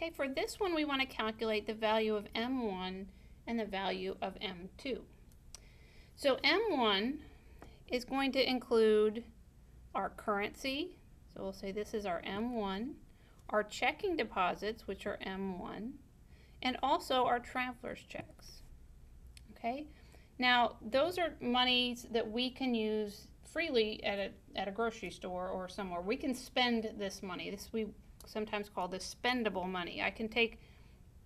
Okay, for this one we want to calculate the value of M1 and the value of M2. So M1 is going to include our currency, so we'll say this is our M1, our checking deposits, which are M1, and also our traveler's checks. Okay, now those are monies that we can use freely at a grocery store or somewhere. We can spend this money. This we sometimes call this spendable money. I can take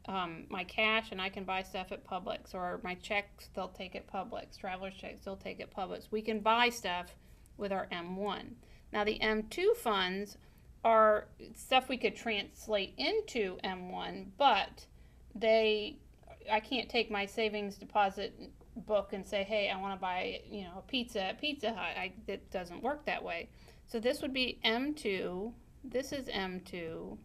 my cash and I can buy stuff at Publix, or my checks they'll take at Publix, traveler's checks they'll take at Publix. We can buy stuff with our M1. Now the M2 funds are stuff we could translate into M1, but I can't take my savings deposit book and say, hey, I want to buy a pizza at Pizza Hut. It doesn't work that way. So this would be M2, this is M2,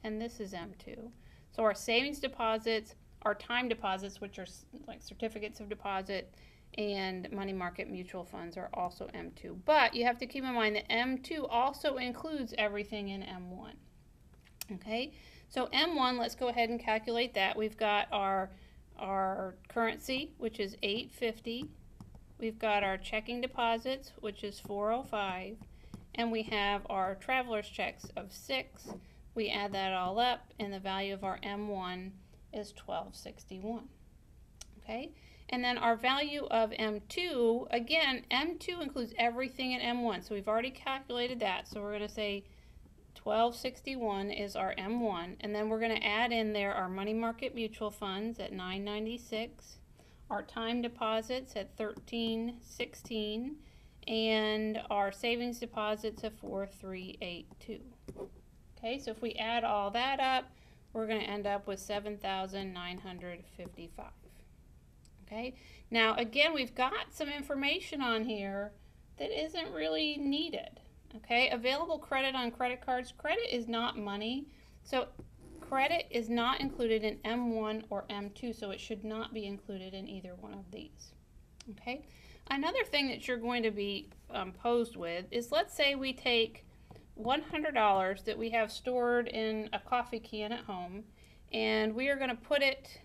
and this is M2. So our savings deposits, our time deposits, which are like certificates of deposit, and money market mutual funds are also M2. But you have to keep in mind that M2 also includes everything in M1. Okay, so M1, let's go ahead and calculate that. We've got our currency, which is $8.50. We've got our checking deposits, which is $4.05. And we have our traveler's checks of $6. We add that all up, and the value of our M1 is $12.61. Okay, and then our value of M2, again, M2 includes everything in M1, so we've already calculated that. So we're going to say $12.61 is our M1, and then we're going to add in there our money market mutual funds at $9.96, our time deposits at $13.16, and our savings deposits at $4.382. Okay, so if we add all that up, we're going to end up with $7,955. Okay, now again, we've got some information on here that isn't really needed. Okay, available credit on credit cards. Credit is not money, so credit is not included in M1 or M2, so it should not be included in either one of these. Okay, another thing that you're going to be posed with is, let's say we take $100 that we have stored in a coffee can at home, and we are going to put it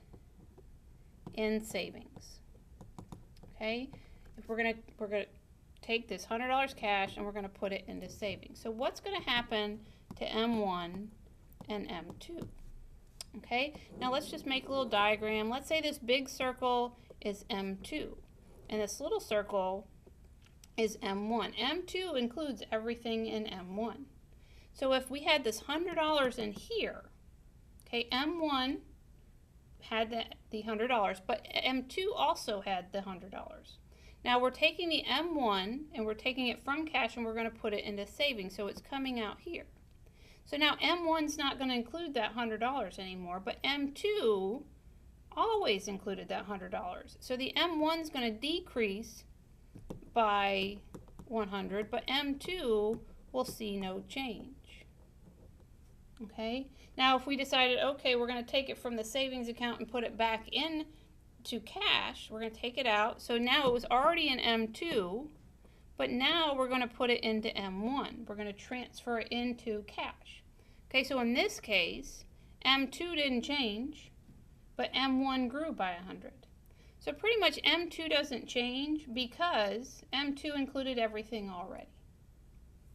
in savings. Okay, if we're going to take this $100 cash and we're going to put it into savings. So what's going to happen to M1 and M2? Okay, now let's just make a little diagram. Let's say this big circle is M2 and this little circle is M1. M2 includes everything in M1. So if we had this $100 in here, okay, M1 had the $100, but M2 also had the $100. Now we're taking the M1 and we're taking it from cash and we're going to put it into savings, so it's coming out here. So now M1's not going to include that $100 anymore, but M2 always included that $100. So the M1's going to decrease by 100, but M2 will see no change. Okay, now if we decided, okay, we're going to take it from the savings account and put it back in to cash, we're going to take it out. So now it was already in M2, but now we're going to put it into M1. We're going to transfer it into cash. Okay, so in this case, M2 didn't change, but M1 grew by 100. So pretty much M2 doesn't change because M2 included everything already.